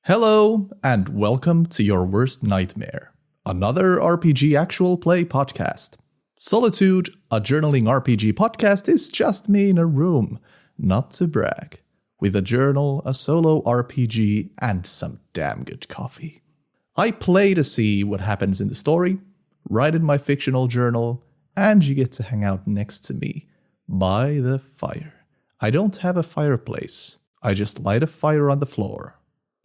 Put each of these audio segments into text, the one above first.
Hello, and welcome to Your Worst Nightmare, another RPG actual play podcast. Solotude, a journaling RPG podcast, is just me in a room, not to brag, with a journal, a solo RPG, and some damn good coffee. I play to see what happens in the story, write in my fictional journal, and you get to hang out next to me, by the fire. I don't have a fireplace, I just light a fire on the floor.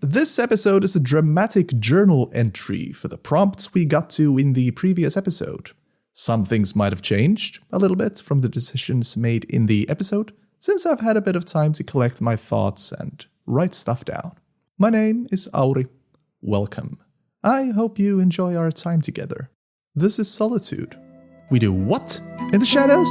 This episode is a dramatic journal entry for the prompts we got to in the previous episode. Some things might have changed a little bit from the decisions made in the episode, since I've had a bit of time to collect my thoughts and write stuff down. My name is Auri. Welcome. I hope you enjoy our time together. This is Solotude. We do what in the shadows?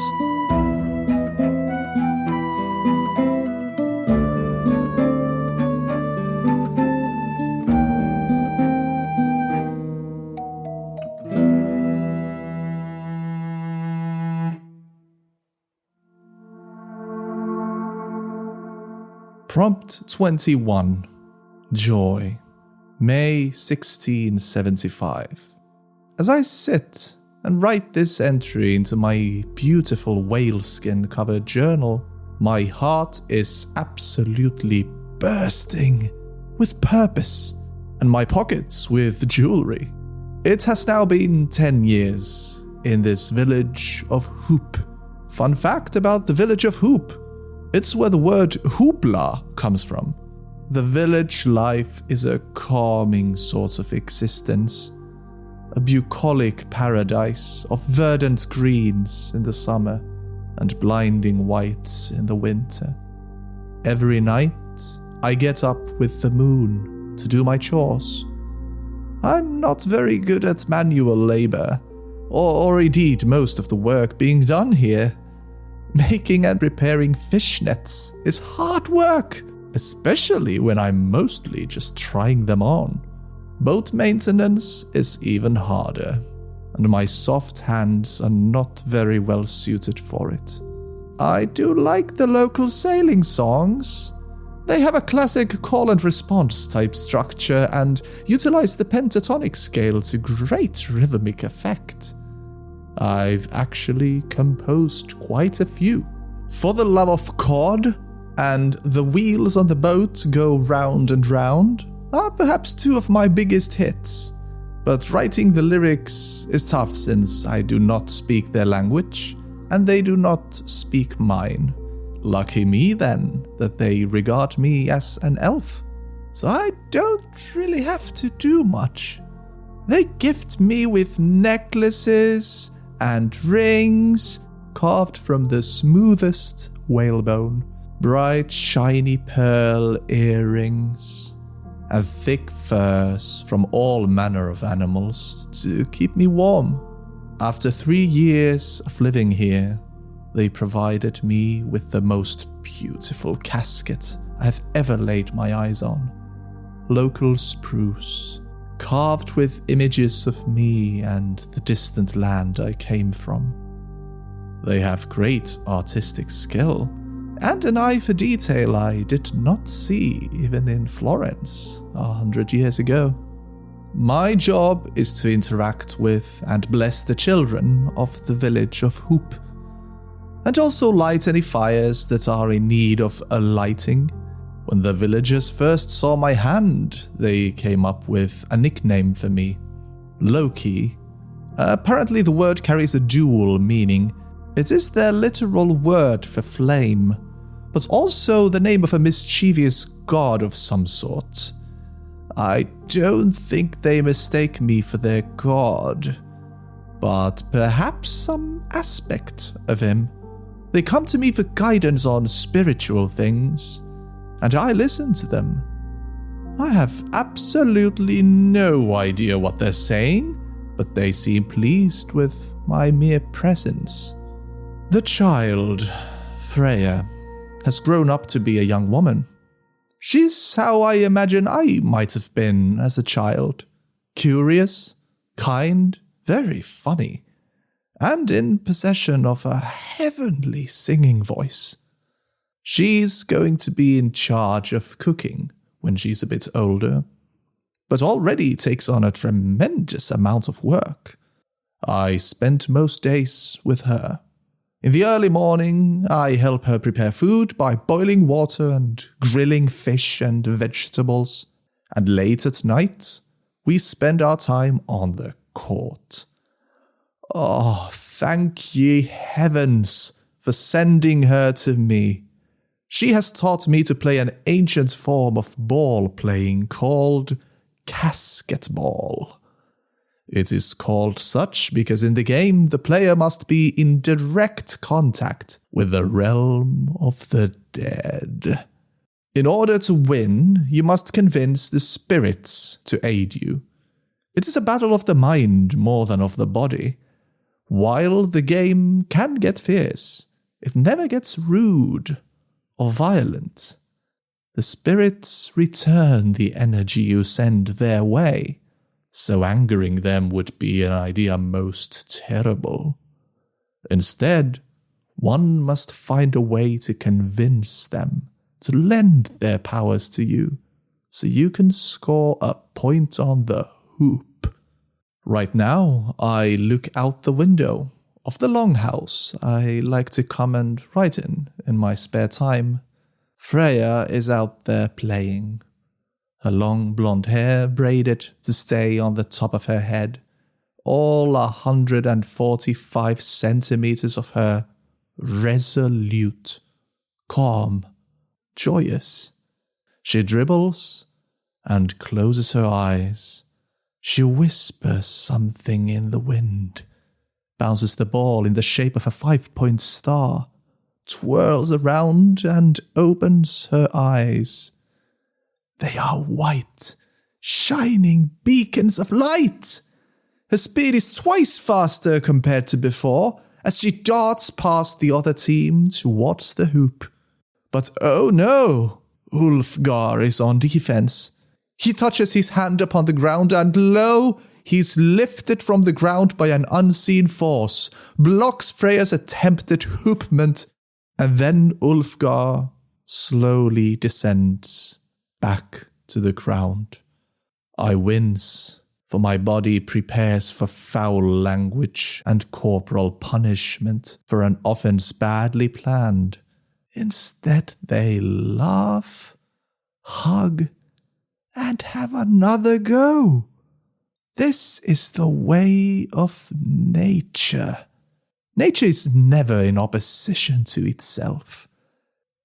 Prompt 21. Joy. May 1675. As I sit and write this entry into my beautiful whaleskin-covered journal, my heart is absolutely bursting with purpose, and my pockets with jewelry. It has now been 10 years in this village of Hoop. Fun fact about the village of Hoop. It's where the word hoopla comes from. The village life is a calming sort of existence, a bucolic paradise of verdant greens in the summer and blinding whites in the winter. Every night, I get up with the moon to do my chores. I'm not very good at manual labor, or indeed most of the work being done here. Making and repairing fishnets is hard work, especially when I'm mostly just trying them on. Boat maintenance is even harder, and my soft hands are not very well suited for it. I do like the local sailing songs. They have a classic call and response type structure and utilize the pentatonic scale to great rhythmic effect. I've actually composed quite a few. For the Love of Cod and The Wheels on the Boat Go Round and Round are perhaps two of my biggest hits, but writing the lyrics is tough since I do not speak their language and they do not speak mine. Lucky me then that they regard me as an elf, so I don't really have to do much. They gift me with necklaces and rings carved from the smoothest whalebone, bright shiny pearl earrings, and thick furs from all manner of animals to keep me warm. After 3 years of living here, they provided me with the most beautiful casket I've ever laid my eyes on. Local spruce, carved with images of me and the distant land I came from. They have great artistic skill, and an eye for detail I did not see even in Florence 100 years ago. My job is to interact with and bless the children of the village of Hoop, and also light any fires that are in need of a lighting. When the villagers first saw my hand, they came up with a nickname for me, Loki. Apparently the word carries a dual meaning. It is their literal word for flame, but also the name of a mischievous god of some sort. I don't think they mistake me for their god, but perhaps some aspect of him. They come to me for guidance on spiritual things, and I listen to them. I have absolutely no idea what they're saying, but they seem pleased with my mere presence. The child, Freya, has grown up to be a young woman. She's how I imagine I might have been as a child. Curious, kind, very funny, and in possession of a heavenly singing voice. She's going to be in charge of cooking when she's a bit older, but already takes on a tremendous amount of work. I spent most days with her. In the early morning, I help her prepare food by boiling water and grilling fish and vegetables, and late at night, we spend our time on the court. Oh, thank ye heavens for sending her to me. She has taught me to play an ancient form of ball playing called casketball. It is called such because in the game the player must be in direct contact with the realm of the dead. In order to win, you must convince the spirits to aid you. It is a battle of the mind more than of the body. While the game can get fierce, it never gets rude or violent. The spirits return the energy you send their way, so angering them would be an idea most terrible. Instead, one must find a way to convince them to lend their powers to you, so you can score a point on the hoop. Right now, I look out the window of the longhouse I like to come and write in my spare time. Freya is out there playing. Her long blonde hair braided to stay on the top of her head. All 145 centimeters of her resolute, calm, joyous. She dribbles and closes her eyes. She whispers something in the wind, bounces the ball in the shape of a 5-point star, twirls around and opens her eyes. They are white, shining beacons of light. Her speed is twice faster compared to before as she darts past the other team towards the hoop. But oh no, Ulfgar is on defense. He touches his hand upon the ground and lo, he's lifted from the ground by an unseen force, blocks Freya's attempted hoopment, and then Ulfgar slowly descends back to the ground. I wince, for my body prepares for foul language and corporal punishment for an offense badly planned. Instead, they laugh, hug, and have another go. This is the way of nature. Nature is never in opposition to itself.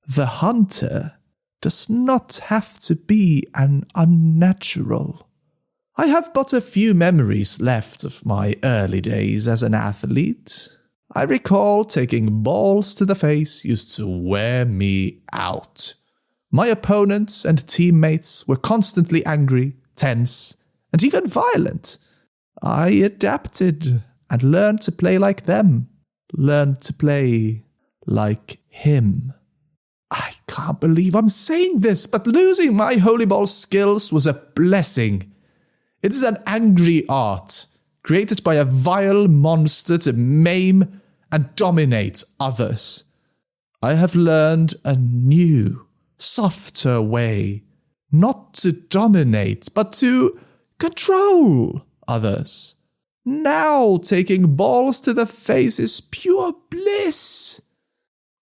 The hunter does not have to be an unnatural. I have but a few memories left of my early days as an athlete. I recall taking balls to the face used to wear me out. My opponents and teammates were constantly angry, tense, and even violent. I adapted and learned to play like them, learned to play like him. I can't believe I'm saying this, but losing my holy ball skills was a blessing. It is an angry art, created by a vile monster to maim and dominate others. I have learned a new, softer way, not to dominate, but to control others. Now taking balls to the face is pure bliss.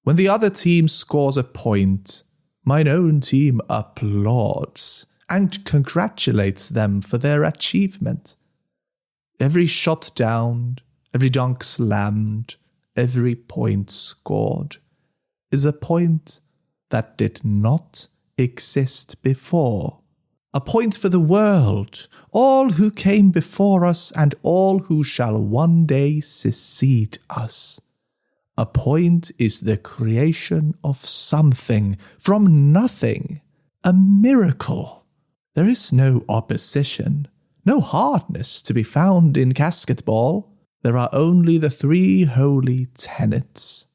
When the other team scores a point, mine own team applauds and congratulates them for their achievement. Every shot downed, every dunk slammed, every point scored is a point that did not exist before. A point for the world, all who came before us and all who shall one day succeed us. A point is the creation of something from nothing, a miracle. There is no opposition, no hardness to be found in casketball. There are only the 3 holy tenets.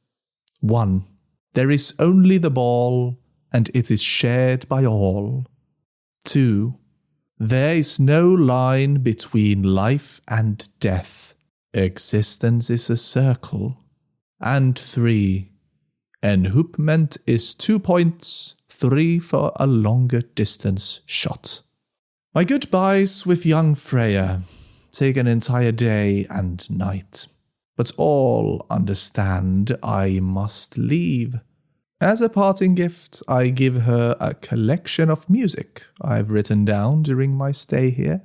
1. There is only the ball, and it is shared by all. 2. There is no line between life and death. Existence is a circle. And 3. Enhoopment is 2 points, 3 for a longer distance shot. My goodbyes with young Freya take an entire day and night, but all understand I must leave. As a parting gift, I give her a collection of music I've written down during my stay here.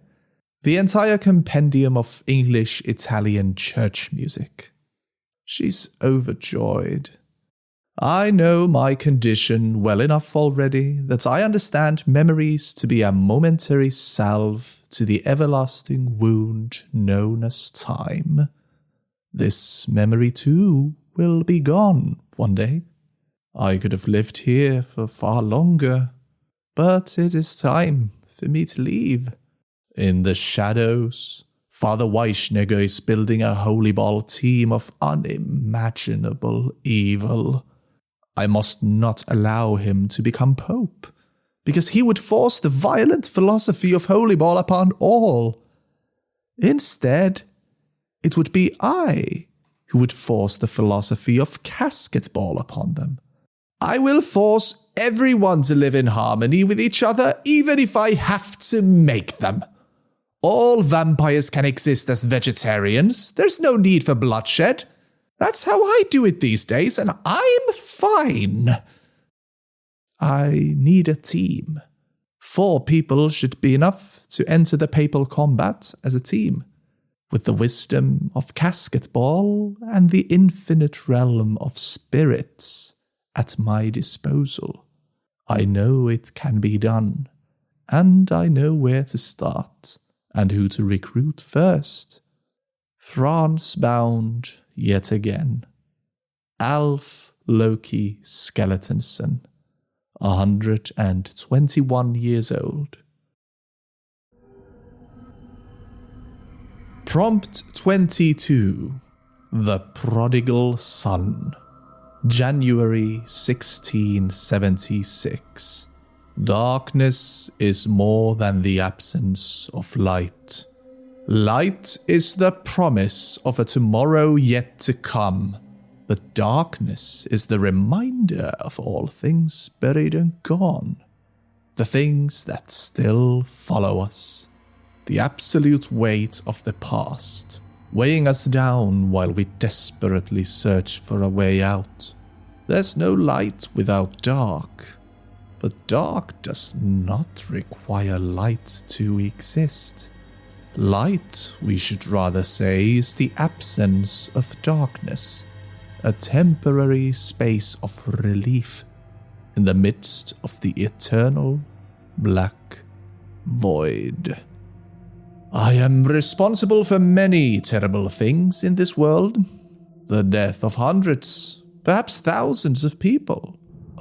The entire compendium of English-Italian church music. She's overjoyed. I know my condition well enough already that I understand memories to be a momentary salve to the everlasting wound known as time. This memory too will be gone one day. I could have lived here for far longer, but it is time for me to leave. In the shadows, Father Weissnegger is building a holy ball team of unimaginable evil. I must not allow him to become pope, because he would force the violent philosophy of holy ball upon all. Instead, it would be I who would force the philosophy of casket ball upon them. I will force everyone to live in harmony with each other, even if I have to make them. All vampires can exist as vegetarians. There's no need for bloodshed. That's how I do it these days, and I'm fine. I need a team. 4 people should be enough to enter the papal combat as a team, with the wisdom of casket ball and the infinite realm of spirits at my disposal. I know it can be done, and I know where to start. And who to recruit first. France bound yet again. Alf Loki Skeletonsson, 121 years old. Prompt 22. The Prodigal Son. January 1676. Darkness is more than the absence of light. Light is the promise of a tomorrow yet to come, but darkness is the reminder of all things buried and gone. The things that still follow us. The absolute weight of the past, weighing us down while we desperately search for a way out. There's no light without dark. But dark does not require light to exist. Light, we should rather say, is the absence of darkness, a temporary space of relief in the midst of the eternal black void. I am responsible for many terrible things in this world. The death of hundreds, perhaps thousands of people.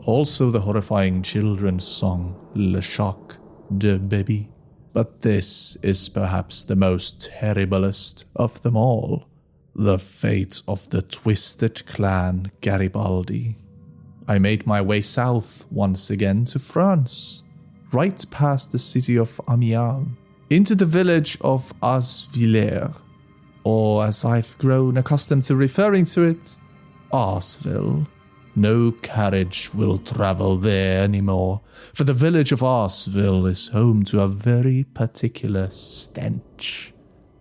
Also the horrifying children's song, Le Choc de Baby. But this is perhaps the most terriblest of them all. The fate of the twisted clan Garibaldi. I made my way south once again to France, right past the city of Amiens, into the village of Assevillers, or as I've grown accustomed to referring to it, Asseville. No carriage will travel there anymore, for the village of Asseville is home to a very particular stench.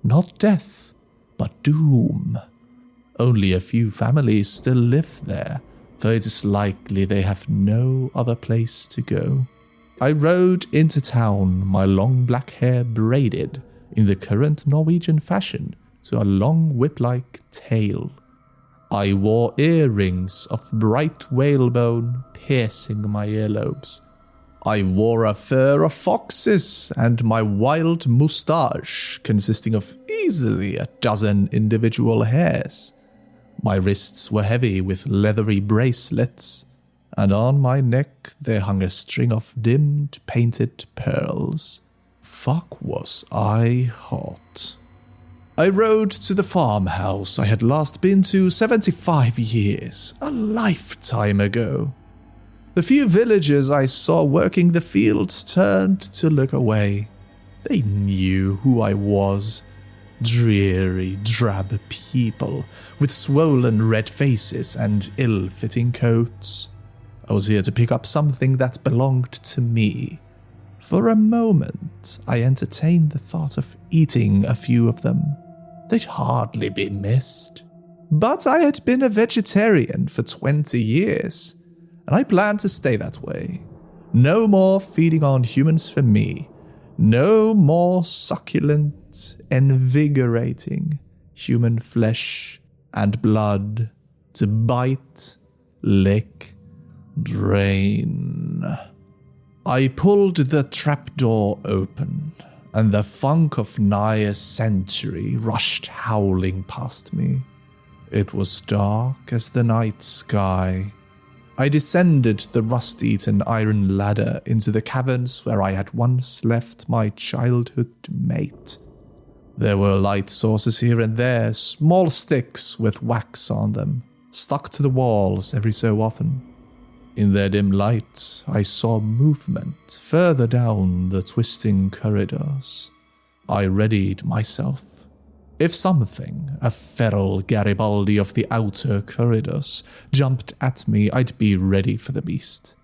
Not death, but doom. Only a few families still live there, though it is likely they have no other place to go. I rode into town, my long black hair braided in the current Norwegian fashion to a long whip-like tail. I wore earrings of bright whalebone piercing my earlobes. I wore a fur of foxes and my wild moustache consisting of easily a dozen individual hairs. My wrists were heavy with leathery bracelets, and on my neck there hung a string of dimmed painted pearls. Fuck was I hot. I rode to the farmhouse I had last been to 75 years, a lifetime ago. The few villagers I saw working the fields turned to look away. They knew who I was. Dreary, drab people with swollen red faces and ill-fitting coats. I was here to pick up something that belonged to me. For a moment, I entertained the thought of eating a few of them. They'd hardly be missed. But I had been a vegetarian for 20 years, and I planned to stay that way. No more feeding on humans for me. No more succulent, invigorating human flesh and blood to bite, lick, drain. I pulled the trapdoor open, and the funk of nigh a century rushed howling past me. It was dark as the night sky. I descended the rust-eaten iron ladder into the caverns where I had once left my childhood mate. There were light sources here and there, small sticks with wax on them, stuck to the walls every so often. In their dim light, I saw movement further down the twisting corridors. I readied myself. If something, a feral Garibaldi of the outer corridors, jumped at me, I'd be ready for the beast.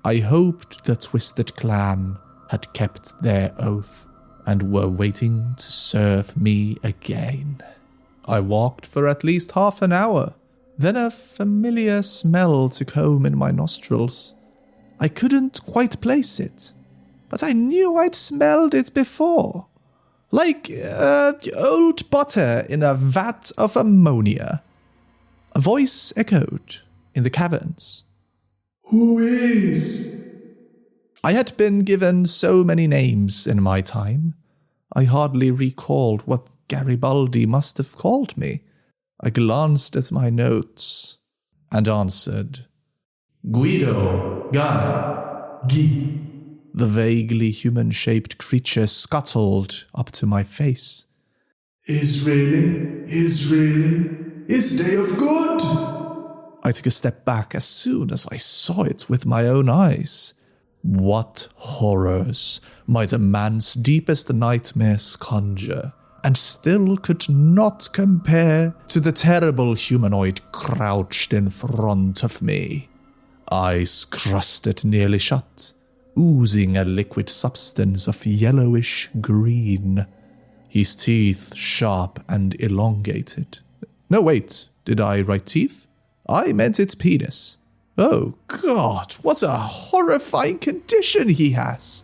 I hoped the Twisted Clan had kept their oath and were waiting to serve me again. I walked for at least half an hour. Then a familiar smell took home in my nostrils. I couldn't quite place it, but I knew I'd smelled it before. Like old butter in a vat of ammonia. A voice echoed in the caverns. "Who is?" I had been given so many names in my time. I hardly recalled what Garibaldi must have called me. I glanced at my notes and answered, "Guido, Guy, Guy." The vaguely human-shaped creature scuttled up to my face. Is really day of good?" I took a step back as soon as I saw it with my own eyes. What horrors might a man's deepest nightmares conjure, and still could not compare to the terrible humanoid crouched in front of me. Eyes crusted nearly shut, oozing a liquid substance of yellowish green. His teeth sharp and elongated. No, wait, did I write teeth? I meant its penis. Oh God, what a horrifying condition he has.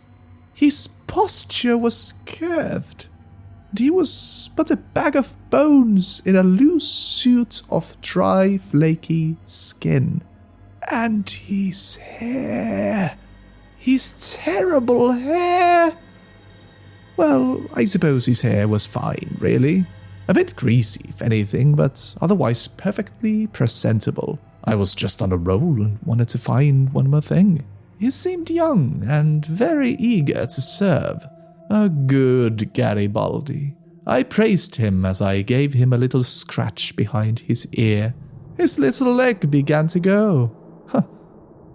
His posture was curved, and he was but a bag of bones in a loose suit of dry, flaky skin. And his hair, his terrible hair. Well, I suppose his hair was fine, really. A bit greasy, if anything, but otherwise perfectly presentable. I was just on a roll and wanted to find one more thing. He seemed young and very eager to serve. A good Garibaldi. I praised him as I gave him a little scratch behind his ear. His little leg began to go.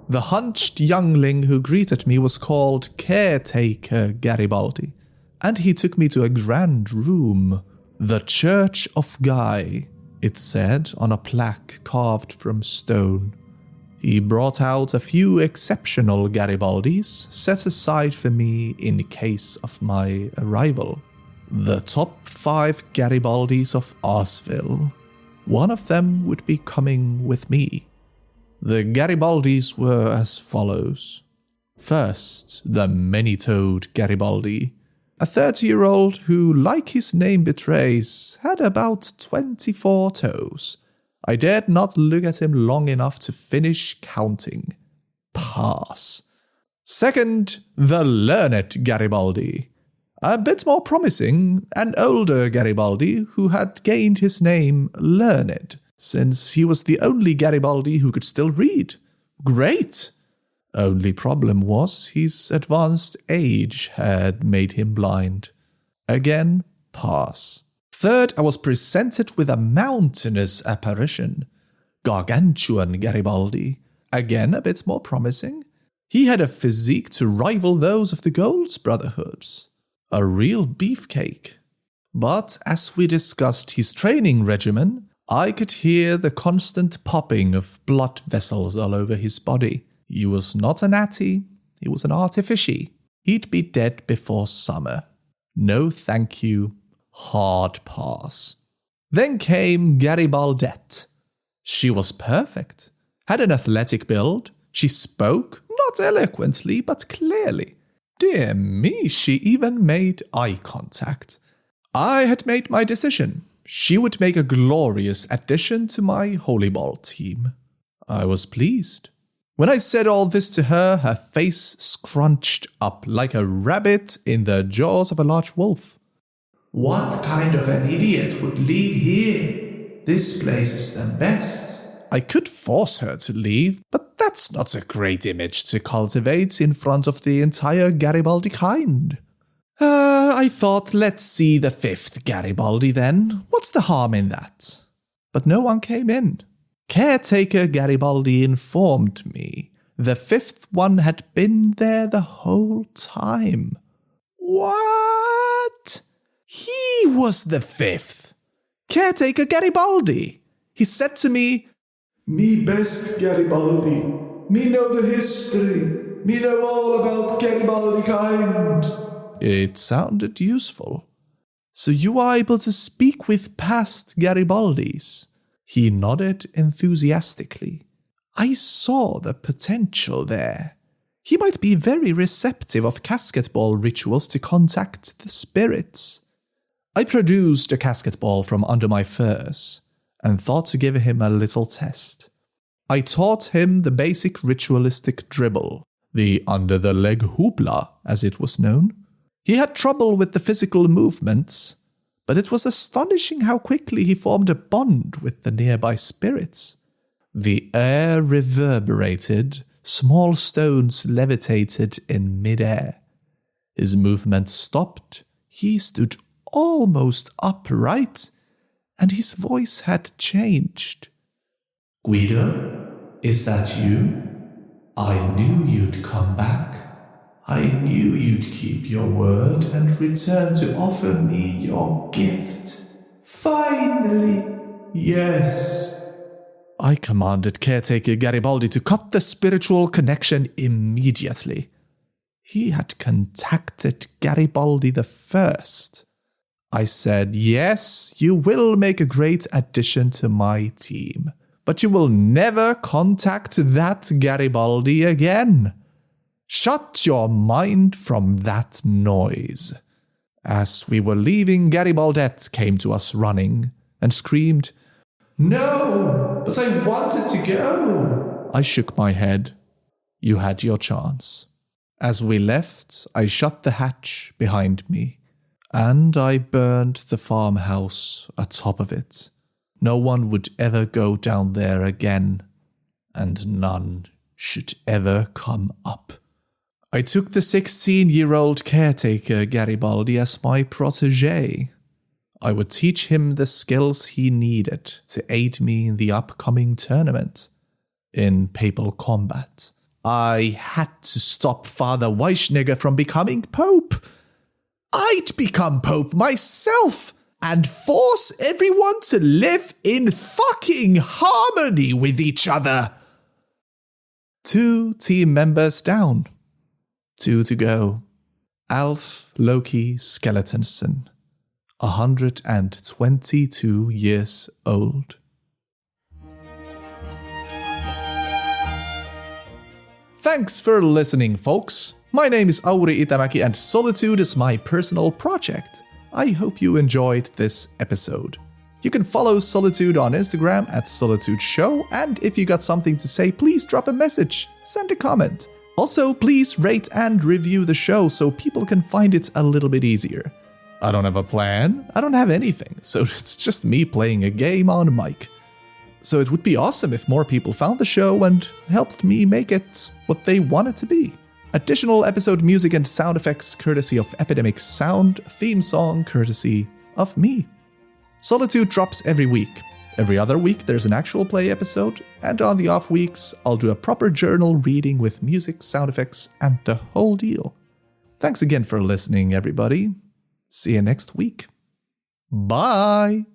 The hunched youngling who greeted me was called Caretaker Garibaldi, and he took me to a grand room. The Church of Guy, it said on a plaque carved from stone. He brought out a few exceptional Garibaldis set aside for me in case of my arrival. The top 5 Garibaldis of Asseville. One of them would be coming with me. The Garibaldis were as follows. First, the many-toed Garibaldi. A 30-year-old who, like his name betrays, had about 24 toes. I dared not look at him long enough to finish counting. Pass. Second, the learned Garibaldi. A bit more promising, an older Garibaldi who had gained his name Learned, since he was the only Garibaldi who could still read. Great! Only problem was his advanced age had made him blind. Again, pass. Third, I was presented with a mountainous apparition. Gargantuan Garibaldi. Again, a bit more promising. He had a physique to rival those of the Golds Brotherhoods. A real beefcake. But as we discussed his training regimen, I could hear the constant popping of blood vessels all over his body. He was not a natty, he was an artifici. He'd be dead before summer. No thank you. Hard pass. Then came Garibaldette. She was perfect. Had an athletic build. She spoke, not eloquently, but clearly. Dear me, she even made eye contact. I had made my decision. She would make a glorious addition to my Holy Ball team. I was pleased. When I said all this to her, her face scrunched up like a rabbit in the jaws of a large wolf. What kind of an idiot would leave here? This place is the best. I could force her to leave, but that's not a great image to cultivate in front of the entire Garibaldi kind. I thought, let's see the 5th Garibaldi then. What's the harm in that? But no one came in. Caretaker Garibaldi informed me the 5th one had been there the whole time. What? He was the 5th. Caretaker Garibaldi. He said to me, "Me best Garibaldi. Me know the history. Me know all about Garibaldi kind." It sounded useful. So you are able to speak with past Garibaldis? He nodded enthusiastically. I saw the potential there. He might be very receptive of casket ball rituals to contact the spirits. I produced a casket ball from under my furs and thought to give him a little test. I taught him the basic ritualistic dribble, the under-the-leg hoopla, as it was known. He had trouble with the physical movements, but it was astonishing how quickly he formed a bond with the nearby spirits. The air reverberated, small stones levitated in midair. His movement stopped, he stood almost upright, and his voice had changed. "Guido, is that you? I knew you'd come back. I knew you'd keep your word and return to offer me your gift. Finally, yes." I commanded Caretaker Garibaldi to cut the spiritual connection immediately. He had contacted Garibaldi the first. I said, "Yes, you will make a great addition to my team, but you will never contact that Garibaldi again. Shut your mind from that noise." As we were leaving, Garibaldette came to us running and screamed, "No, but I wanted to go." I shook my head. You had your chance. As we left, I shut the hatch behind me, and I burned the farmhouse atop of it. No one would ever go down there again, and none should ever come up. I took the 16-year-old caretaker Garibaldi as my protégé. I would teach him the skills he needed to aid me in the upcoming tournament. In papal combat, I had to stop Father Weissnegger from becoming Pope. I'd become Pope myself and force everyone to live in fucking harmony with each other. 2 team members down. 2 to go. Alf Loki Skeletonsson, 122 years old. Thanks for listening, folks. My name is Auri Itämäki and Solotude is my personal project. I hope you enjoyed this episode. You can follow Solotude on Instagram at SolotudeShow, and if you got something to say, please drop a message, send a comment. Also, please rate and review the show so people can find it a little bit easier. I don't have a plan, I don't have anything, so it's just me playing a game on mic. So it would be awesome if more people found the show and helped me make it what they want it to be. Additional episode music and sound effects courtesy of Epidemicsound, theme song courtesy of me. Solotude drops every week. Every other week there's an actual play episode, and on the off weeks I'll do a proper journal reading with music, sound effects, and the whole deal. Thanks again for listening, everybody. See you next week. Bye!